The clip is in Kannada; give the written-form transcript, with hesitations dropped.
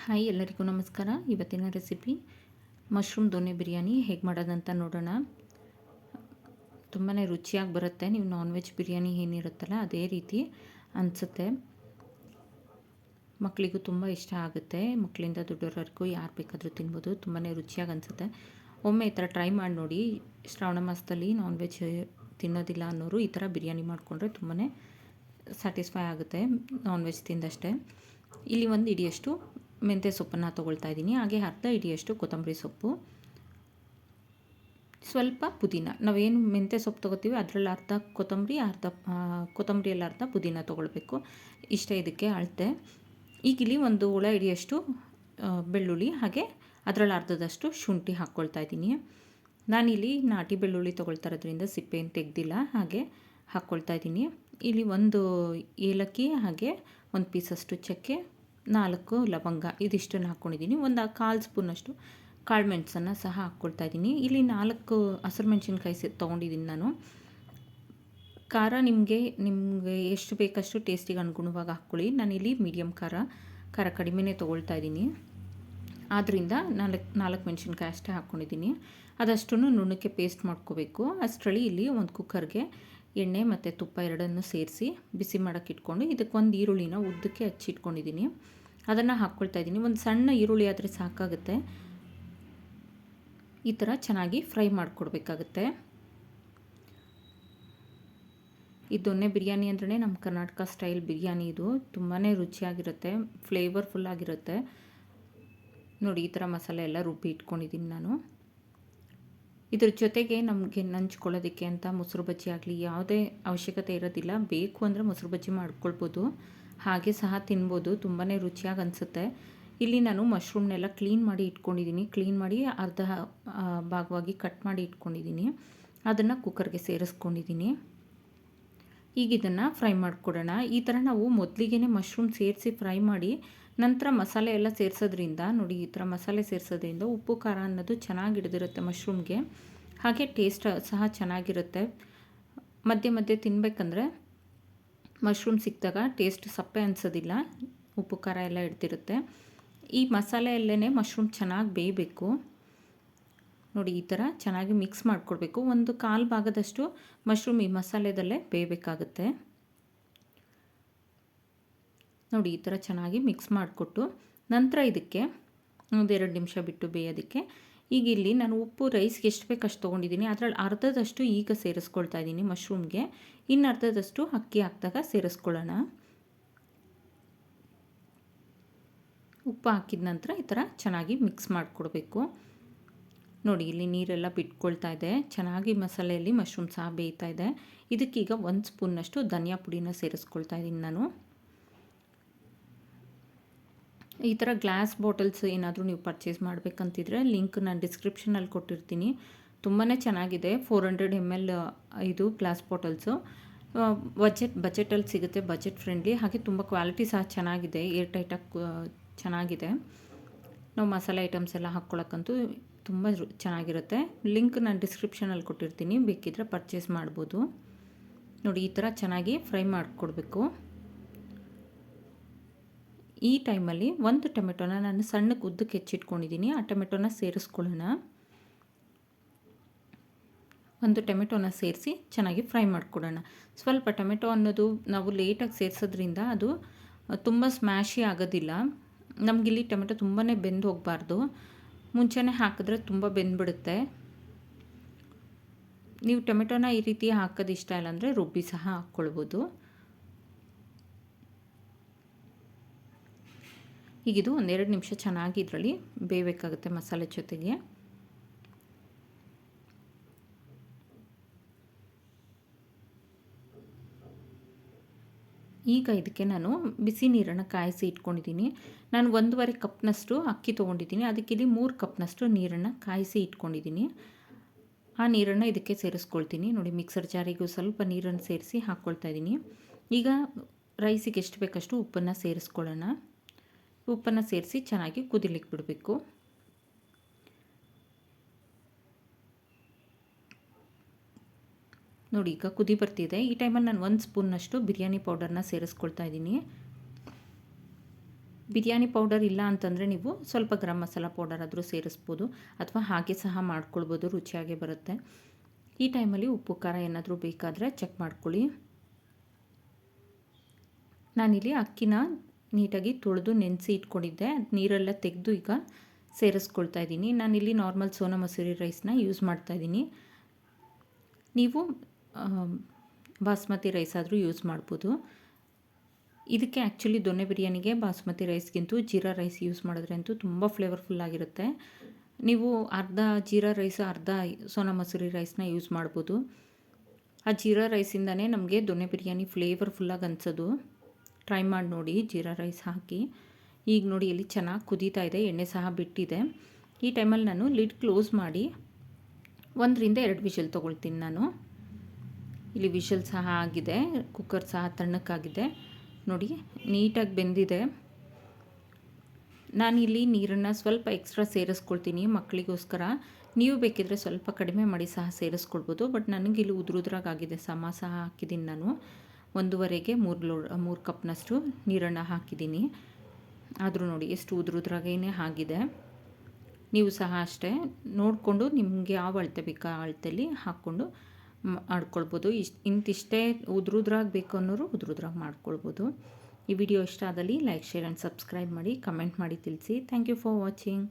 ಹಾಯ್ ಎಲ್ಲರಿಗೂ ನಮಸ್ಕಾರ. ಇವತ್ತಿನ ರೆಸಿಪಿ ಮಶ್ರೂಮ್ ದೊನ್ನೆ ಬಿರಿಯಾನಿ ಹೇಗೆ ಮಾಡೋದಂತ ನೋಡೋಣ. ತುಂಬಾ ರುಚಿಯಾಗಿ ಬರುತ್ತೆ. ನೀವು ನಾನ್ ವೆಜ್ ಬಿರಿಯಾನಿ ಏನಿರುತ್ತಲ್ಲ ಅದೇ ರೀತಿ ಅನಿಸುತ್ತೆ. ಮಕ್ಕಳಿಗೂ ತುಂಬ ಇಷ್ಟ ಆಗುತ್ತೆ. ಮಕ್ಕಳಿಂದ ದೊಡ್ಡವರೆಗೂ ಯಾರು ಬೇಕಾದರೂ ತಿನ್ಬೋದು. ತುಂಬಾ ರುಚಿಯಾಗಿ ಅನಿಸುತ್ತೆ. ಒಮ್ಮೆ ಈ ಥರ ಟ್ರೈ ಮಾಡಿ ನೋಡಿ. ಶ್ರಾವಣ ಮಾಸದಲ್ಲಿ ನಾನ್ ವೆಜ್ ತಿನ್ನೋದಿಲ್ಲ ಅನ್ನೋರು ಈ ಥರ ಬಿರಿಯಾನಿ ಮಾಡಿಕೊಂಡ್ರೆ ತುಂಬಾ ಸ್ಯಾಟಿಸ್ಫೈ ಆಗುತ್ತೆ ನಾನ್ ವೆಜ್ ತಿಂದಷ್ಟೇ. ಇಲ್ಲಿ ಒಂದು ಹಿಡಿಯಷ್ಟು ಮೆಂತ್ಯ ಸೊಪ್ಪನ್ನು ತೊಗೊಳ್ತಾ ಇದ್ದೀನಿ. ಹಾಗೆ ಅರ್ಧ ಹಿಡಿಯಷ್ಟು ಕೊತ್ತಂಬರಿ ಸೊಪ್ಪು, ಸ್ವಲ್ಪ ಪುದೀನ. ನಾವೇನು ಮೆಂತ್ಯ ಸೊಪ್ಪು ತೊಗೋತೀವಿ ಅದರಲ್ಲಿ ಅರ್ಧ ಕೊತ್ತಂಬರಿಯಲ್ಲಿ ಅರ್ಧ ಪುದೀನ ತೊಗೊಳ್ಬೇಕು. ಇಷ್ಟ ಇದಕ್ಕೆ ಅಳತೆ. ಈಗ ಇಲ್ಲಿ ಒಂದು ಹುಳ ಹಿಡಿಯಷ್ಟು ಬೆಳ್ಳುಳ್ಳಿ, ಹಾಗೆ ಅದರಲ್ಲಿ ಅರ್ಧದಷ್ಟು ಶುಂಠಿ ಹಾಕ್ಕೊಳ್ತಾ ಇದ್ದೀನಿ. ನಾನಿಲ್ಲಿ ನಾಟಿ ಬೆಳ್ಳುಳ್ಳಿ ತೊಗೊಳ್ತಾ ಇರೋದ್ರಿಂದ ಸಿಪ್ಪೆಯನ್ನು ತೆಗೆದಿಲ್ಲ, ಹಾಗೆ ಹಾಕ್ಕೊಳ್ತಾ ಇದ್ದೀನಿ. ಇಲ್ಲಿ ಒಂದು ಏಲಕ್ಕಿ, ಹಾಗೆ ಒಂದು ಪೀಸಷ್ಟು ಚಕ್ಕೆ, 4 ಲವಂಗ ಇದಿಷ್ಟನ್ನು ಹಾಕ್ಕೊಂಡಿದ್ದೀನಿ. ಒಂದು 1/4 ಸ್ಪೂನಷ್ಟು ಕಾಳು ಮೆಣಸನ್ನು ಸಹ ಹಾಕ್ಕೊಳ್ತಾ ಇದ್ದೀನಿ. ಇಲ್ಲಿ 4 ಹಸಿರು ಮೆಣಸಿನ್ಕಾಯಿ ತೊಗೊಂಡಿದ್ದೀನಿ ನಾನು. ಖಾರ ನಿಮಗೆ ಎಷ್ಟು ಬೇಕಷ್ಟು ಟೇಸ್ಟಿಗೆ ಅನುಗುಣವಾಗಿ ಹಾಕ್ಕೊಳ್ಳಿ. ನಾನಿಲ್ಲಿ ಮೀಡಿಯಮ್ ಖಾರ ಕಡಿಮೆನೇ ತೊಗೊಳ್ತಾ ಇದ್ದೀನಿ. ಆದ್ದರಿಂದ 4 ಮೆಣಸಿನ್ಕಾಯಿ ಅಷ್ಟೇ ಹಾಕ್ಕೊಂಡಿದ್ದೀನಿ. ಅದಷ್ಟನ್ನು ನುಣ್ಣಕ್ಕೆ ಪೇಸ್ಟ್ ಮಾಡ್ಕೋಬೇಕು. ಅಷ್ಟರಲ್ಲಿ ಇಲ್ಲಿ ಒಂದು ಕುಕ್ಕರ್ಗೆ ಎಣ್ಣೆ ಮತ್ತು ತುಪ್ಪ ಎರಡನ್ನು ಸೇರಿಸಿ ಬಿಸಿ ಮಾಡೋಕ್ಕೆ ಇಟ್ಕೊಂಡು ಇದಕ್ಕೊಂದು ಈರುಳ್ಳಿನ ಉದ್ದಕ್ಕೆ ಹಚ್ಚಿಟ್ಕೊಂಡಿದ್ದೀನಿ. ಅದನ್ನು ಹಾಕ್ಕೊಳ್ತಾ ಇದ್ದೀನಿ. ಒಂದು ಸಣ್ಣ ಈರುಳ್ಳಿ ಆದರೆ ಸಾಕಾಗುತ್ತೆ. ಈ ಥರ ಚೆನ್ನಾಗಿ ಫ್ರೈ ಮಾಡಿಕೊಡ್ಬೇಕಾಗುತ್ತೆ. ಈ ದೊನ್ನೆ ಬಿರಿಯಾನಿ ಅಂದ್ರೆ ನಮ್ಮ ಕರ್ನಾಟಕ ಸ್ಟೈಲ್ ಬಿರಿಯಾನಿ. ಇದು ತುಂಬಾ ರುಚಿಯಾಗಿರುತ್ತೆ, ಫ್ಲೇವರ್ಫುಲ್ ಆಗಿರುತ್ತೆ. ನೋಡಿ, ಈ ಥರ ಮಸಾಲೆ ಎಲ್ಲ ರುಬ್ಬಿ ಇಟ್ಕೊಂಡಿದ್ದೀನಿ ನಾನು. ಇದ್ರ ಜೊತೆಗೆ ನಮಗೆ ನಂಚ್ಕೊಳ್ಳೋದಕ್ಕೆ ಅಂತ ಮೊಸರು ಬಜ್ಜಿ ಆಗಲಿ ಯಾವುದೇ ಅವಶ್ಯಕತೆ ಇರೋದಿಲ್ಲ. ಬೇಕು ಅಂದರೆ ಮೊಸರು ಬಜ್ಜಿ ಮಾಡ್ಕೊಳ್ಬೋದು, ಹಾಗೆ ಸಹ ತಿನ್ಬೋದು. ತುಂಬಾ ರುಚಿಯಾಗಿ ಅನಿಸುತ್ತೆ. ಇಲ್ಲಿ ನಾನು ಮಶ್ರೂಮ್ನೆಲ್ಲ ಕ್ಲೀನ್ ಮಾಡಿ ಇಟ್ಕೊಂಡಿದ್ದೀನಿ. ಕ್ಲೀನ್ ಮಾಡಿ ಅರ್ಧ ಭಾಗವಾಗಿ ಕಟ್ ಮಾಡಿ ಇಟ್ಕೊಂಡಿದ್ದೀನಿ. ಅದನ್ನು ಕುಕ್ಕರ್ಗೆ ಸೇರಿಸ್ಕೊಂಡಿದ್ದೀನಿ. ಈಗ ಇದನ್ನು ಫ್ರೈ ಮಾಡಿಕೊಡೋಣ. ಈ ಥರ ನಾವು ಮೊದಲಿಗೆ ಮಶ್ರೂಮ್ ಸೇರಿಸಿ ಫ್ರೈ ಮಾಡಿ ನಂತರ ಮಸಾಲೆ ಎಲ್ಲ ಸೇರಿಸೋದ್ರಿಂದ, ನೋಡಿ ಈ ಥರ ಮಸಾಲೆ ಸೇರಿಸೋದ್ರಿಂದ ಉಪ್ಪು ಖಾರ ಅನ್ನೋದು ಚೆನ್ನಾಗಿ ಹಿಡಿದಿರುತ್ತೆ ಮಶ್ರೂಮ್ಗೆ. ಹಾಗೆ ಟೇಸ್ಟ್ ಸಹ ಚೆನ್ನಾಗಿರುತ್ತೆ. ಮಧ್ಯೆ ಮಧ್ಯೆ ತಿನ್ನಬೇಕಂದ್ರೆ ಮಶ್ರೂಮ್ ಸಿಕ್ಕಿದಾಗ ಟೇಸ್ಟ್ ಸಪ್ಪೆ ಅನಿಸೋದಿಲ್ಲ, ಉಪ್ಪು ಖಾರ ಎಲ್ಲ ಹಿಡ್ದಿರುತ್ತೆ. ಈ ಮಸಾಲೆಯಲ್ಲೇ ಮಶ್ರೂಮ್ ಚೆನ್ನಾಗಿ ಬೇಯಬೇಕು. ನೋಡಿ, ಈ ಥರ ಚೆನ್ನಾಗಿ ಮಿಕ್ಸ್ ಮಾಡಿಕೊಡ್ಬೇಕು. ಒಂದು 1/4 ಭಾಗದಷ್ಟು ಮಶ್ರೂಮ್ ಈ ಮಸಾಲೆದಲ್ಲೇ ಬೇಯಬೇಕಾಗುತ್ತೆ. ನೋಡಿ, ಈ ಥರ ಚೆನ್ನಾಗಿ ಮಿಕ್ಸ್ ಮಾಡಿಕೊಟ್ಟು ನಂತರ ಇದಕ್ಕೆ ಒಂದು 2 ನಿಮಿಷ ಬಿಟ್ಟು ಬೇಯೋದಕ್ಕೆ. ಈಗ ಇಲ್ಲಿ ನಾನು ಉಪ್ಪು ರೈಸ್ಗೆ ಎಷ್ಟು ಬೇಕಷ್ಟು ತೊಗೊಂಡಿದ್ದೀನಿ. ಅದರಲ್ಲಿ ಅರ್ಧದಷ್ಟು ಈಗ ಸೇರಿಸ್ಕೊಳ್ತಾ ಇದ್ದೀನಿ ಮಶ್ರೂಮ್ಗೆ. ಇನ್ನು ಅರ್ಧದಷ್ಟು ಅಕ್ಕಿ ಹಾಕಿದಾಗ ಸೇರಿಸ್ಕೊಳ್ಳೋಣ. ಉಪ್ಪು ಹಾಕಿದ ನಂತರ ಈ ಥರ ಚೆನ್ನಾಗಿ ಮಿಕ್ಸ್ ಮಾಡಿಕೊಡ್ಬೇಕು. ನೋಡಿ, ಇಲ್ಲಿ ನೀರೆಲ್ಲ ಬಿಟ್ಕೊಳ್ತಾ ಇದೆ. ಚೆನ್ನಾಗಿ ಮಸಾಲೆಯಲ್ಲಿ ಮಶ್ರೂಮ್ ಸಹ ಬೇಯ್ತಾ ಇದೆ. ಇದಕ್ಕೀಗ 1 ಸ್ಪೂನ್ನಷ್ಟು ಧನಿಯಾ ಪುಡಿನ ಸೇರಿಸ್ಕೊಳ್ತಾ ಇದ್ದೀನಿ ನಾನು. ಈ ಥರ ಗ್ಲಾಸ್ ಬಾಟಲ್ಸ್ ಏನಾದರೂ ನೀವು ಪರ್ಚೇಸ್ ಮಾಡಬೇಕಂತಿದ್ರೆ ಲಿಂಕ್ ನಾನು ಡಿಸ್ಕ್ರಿಪ್ಷನಲ್ಲಿ ಕೊಟ್ಟಿರ್ತೀನಿ. ತುಂಬಾ ಚೆನ್ನಾಗಿದೆ. 400 ml ಇದು ಗ್ಲಾಸ್ ಬಾಟಲ್ಸು. ಬಜೆಟಲ್ಲಿ ಸಿಗುತ್ತೆ, ಬಜೆಟ್ ಫ್ರೆಂಡ್ಲಿ. ಹಾಗೆ ತುಂಬ ಕ್ವಾಲಿಟಿ ಸಹ ಚೆನ್ನಾಗಿದೆ, ಏರ್ ಟೈಟಾಗಿ ಚೆನ್ನಾಗಿದೆ. ನಾವು ಮಸಾಲೆ ಐಟಮ್ಸ್ ಎಲ್ಲ ಹಾಕ್ಕೊಳ್ಳೋಕ್ಕಂತೂ ತುಂಬ ಚೆನ್ನಾಗಿರುತ್ತೆ. ಲಿಂಕ್ ನಾನು ಡಿಸ್ಕ್ರಿಪ್ಷನಲ್ಲಿ ಕೊಟ್ಟಿರ್ತೀನಿ, ಬೇಕಿದ್ದರೆ ಪರ್ಚೇಸ್ ಮಾಡ್ಬೋದು. ನೋಡಿ, ಈ ಥರ ಚೆನ್ನಾಗಿ ಫ್ರೈ ಮಾಡಿಕೊಡ್ಬೇಕು. ಈ ಟೈಮಲ್ಲಿ ಒಂದು ಟೊಮೆಟೊನ ನಾನು ಸಣ್ಣಕ್ಕೆ ಉದ್ದಕ್ಕೆ ಹೆಚ್ಚಿಟ್ಕೊಂಡಿದ್ದೀನಿ. ಆ ಟೊಮೆಟೊನ ಸೇರಿಸ್ಕೊಳ್ಳೋಣ. ಒಂದು ಟೊಮೆಟೊನ ಸೇರಿಸಿ ಚೆನ್ನಾಗಿ ಫ್ರೈ ಮಾಡಿಕೊಡೋಣ. ಸ್ವಲ್ಪ ಟೊಮೆಟೊ ಅನ್ನೋದು ನಾವು ಲೇಟಾಗಿ ಸೇರಿಸೋದ್ರಿಂದ ಅದು ತುಂಬ ಸ್ಮ್ಯಾಶಿ ಆಗೋದಿಲ್ಲ. ನಮಗಿಲ್ಲಿ ಟೊಮೆಟೊ ತುಂಬಾ ಬೆಂದು ಹೋಗಬಾರ್ದು. ಮುಂಚೆನೇ ಹಾಕಿದ್ರೆ ತುಂಬ ಬೆಂದುಬಿಡುತ್ತೆ. ನೀವು ಟೊಮೆಟೊನ ಈ ರೀತಿ ಹಾಕೋದು ಇಷ್ಟ ಇಲ್ಲ ಅಂದರೆ ರುಬ್ಬಿ ಸಹ ಹಾಕ್ಕೊಳ್ಬೋದು. ಈಗಿದು 1-2 ನಿಮಿಷ ಚೆನ್ನಾಗಿ ಇದರಲ್ಲಿ ಬೇಯಬೇಕಾಗುತ್ತೆ ಮಸಾಲೆ ಜೊತೆಗೆ. ಈಗ ಇದಕ್ಕೆ ನಾನು ಬಿಸಿ ನೀರನ್ನು ಕಾಯಿಸಿ ಇಟ್ಕೊಂಡಿದ್ದೀನಿ. ನಾನು 1.5 ಕಪ್ನಷ್ಟು ಅಕ್ಕಿ ತೊಗೊಂಡಿದ್ದೀನಿ. ಅದಕ್ಕೆ ಇಲ್ಲಿ 3 ಕಪ್ನಷ್ಟು ನೀರನ್ನು ಕಾಯಿಸಿ ಇಟ್ಕೊಂಡಿದ್ದೀನಿ. ಆ ನೀರನ್ನು ಇದಕ್ಕೆ ಸೇರಿಸ್ಕೊಳ್ತೀನಿ. ನೋಡಿ, ಮಿಕ್ಸರ್ ಜಾರಿಗೂ ಸ್ವಲ್ಪ ನೀರನ್ನು ಸೇರಿಸಿ ಹಾಕ್ಕೊಳ್ತಾ ಇದ್ದೀನಿ. ಈಗ ರೈಸಿಗೆ ಎಷ್ಟು ಬೇಕಷ್ಟು ಉಪ್ಪನ್ನು ಸೇರಿಸ್ಕೊಳ್ಳೋಣ. ಉಪ್ಪನ್ನು ಸೇರಿಸಿ ಚೆನ್ನಾಗಿ ಕುದಿಲಿಕ್ಕೆ ಬಿಡಬೇಕು. ನೋಡಿ, ಈಗ ಕುದಿ ಬರ್ತಿದೆ. ಈ ಟೈಮಲ್ಲಿ ನಾನು 1 ಸ್ಪೂನ್ನಷ್ಟು ಬಿರಿಯಾನಿ ಪೌಡರ್ನ ಸೇರಿಸ್ಕೊಳ್ತಾ ಇದ್ದೀನಿ. ಬಿರಿಯಾನಿ ಪೌಡರ್ ಇಲ್ಲ ಅಂತಂದರೆ ನೀವು ಸ್ವಲ್ಪ ಗರಂ ಮಸಾಲ ಪೌಡರ್ ಆದರೂ ಸೇರಿಸ್ಬೋದು, ಅಥವಾ ಹಾಗೆ ಸಹ ಮಾಡ್ಕೊಳ್ಬೋದು, ರುಚಿಯಾಗಿ ಬರುತ್ತೆ. ಈ ಟೈಮಲ್ಲಿ ಉಪ್ಪು ಖಾರ ಏನಾದರೂ ಬೇಕಾದರೆ ಚೆಕ್ ಮಾಡ್ಕೊಳ್ಳಿ. ನಾನಿಲ್ಲಿ ಅಕ್ಕಿನ ನೀಟಾಗಿ ತೊಳೆದು ನೆನೆಸಿ ಇಟ್ಕೊಂಡಿದ್ದೆ, ನೀರೆಲ್ಲ ತೆಗೆದು ಈಗ ಸೇರಿಸ್ಕೊಳ್ತಾ ಇದ್ದೀನಿ. ನಾನಿಲ್ಲಿ ನಾರ್ಮಲ್ ಸೋನಾ ಮಸೂರಿ ರೈಸ್ನ ಯೂಸ್ ಮಾಡ್ತಾಯಿದ್ದೀನಿ. ನೀವು ಬಾಸ್ಮತಿ ರೈಸ್ ಆದರೂ ಯೂಸ್ ಮಾಡ್ಬೋದು. ಇದಕ್ಕೆ ಆ್ಯಕ್ಚುಲಿ ದೊನ್ನೆ ಬಿರಿಯಾನಿಗೆ ಬಾಸ್ಮತಿ ರೈಸ್ಗಿಂತೂ ಜೀರಾ ರೈಸ್ ಯೂಸ್ ಮಾಡಿದ್ರೆ ಅಂತೂ ತುಂಬ ಫ್ಲೇವರ್ಫುಲ್ಲಾಗಿರುತ್ತೆ. ನೀವು ಅರ್ಧ ಜೀರಾ ರೈಸ್, ಅರ್ಧ ಸೋನಾ ಮಸೂರಿ ರೈಸ್ನ ಯೂಸ್ ಮಾಡ್ಬೋದು. ಆ ಜೀರಾ ರೈಸಿಂದನೇ ನಮಗೆ ದೊನ್ನೆ ಬಿರಿಯಾನಿ ಫ್ಲೇವರ್ಫುಲ್ಲಾಗಿ ಅನಿಸೋದು. ಟ್ರೈ ಮಾಡಿ ನೋಡಿ ಜೀರಾ ರೈಸ್ ಹಾಕಿ. ಈಗ ನೋಡಿ ಇಲ್ಲಿ ಚೆನ್ನಾಗಿ ಕುದೀತಾ ಇದೆ, ಎಣ್ಣೆ ಸಹ ಬಿಟ್ಟಿದೆ. ಈ ಟೈಮಲ್ಲಿ ನಾನು ಲಿಡ್ ಕ್ಲೋಸ್ ಮಾಡಿ 1-2 ವಿಷಲ್ ತೊಗೊಳ್ತೀನಿ ನಾನು. ಇಲ್ಲಿ ವಿಷಲ್ ಸಹ ಆಗಿದೆ, ಕುಕ್ಕರ್ ಸಹ ತಣ್ಣಕ್ಕಾಗಿದೆ. ನೋಡಿ ನೀಟಾಗಿ ಬೆಂದಿದೆ. ನಾನಿಲ್ಲಿ ನೀರನ್ನು ಸ್ವಲ್ಪ ಎಕ್ಸ್ಟ್ರಾ ಸೇರಿಸ್ಕೊಳ್ತೀನಿ ಮಕ್ಕಳಿಗೋಸ್ಕರ. ನೀವು ಬೇಕಿದ್ರೆ ಸ್ವಲ್ಪ ಕಡಿಮೆ ಮಾಡಿ ಸಹ ಸೇರಿಸ್ಕೊಳ್ಬೋದು. ಬಟ್ ನನಗಿಲ್ಲಿ ಉದುರಾಗಿದೆ, ಸಮ ಸಹ ಹಾಕಿದ್ದೀನಿ ನಾನು. 1.5ಗೆ 3 ಕಪ್ನಷ್ಟು ನೀರನ್ನು ಹಾಕಿದ್ದೀನಿ. ಆದರೂ ನೋಡಿ ಎಷ್ಟು ಉದುರಾಗೇ ಆಗಿದೆ. ನೀವು ಸಹ ಅಷ್ಟೇ ನೋಡಿಕೊಂಡು ನಿಮಗೆ ಯಾವ ಅಳತೆ ಬೇಕಾ ಆ ಅಳತೆಯಲ್ಲಿ ಹಾಕ್ಕೊಂಡು ಮಾಡ್ಕೊಳ್ಬೋದು. ಇಂತಿಷ್ಟೇ ಉದುರಾಗಿ ಬೇಕು ಅನ್ನೋರು ಉದುರಾಗಿ ಮಾಡ್ಕೊಳ್ಬೋದು. ಈ ವಿಡಿಯೋ ಇಷ್ಟ ಆದಲ್ಲಿ ಲೈಕ್, ಶೇರ್ ಆ್ಯಂಡ್ ಸಬ್ಸ್ಕ್ರೈಬ್ ಮಾಡಿ, ಕಮೆಂಟ್ ಮಾಡಿ ತಿಳಿಸಿ. Thank you for watching.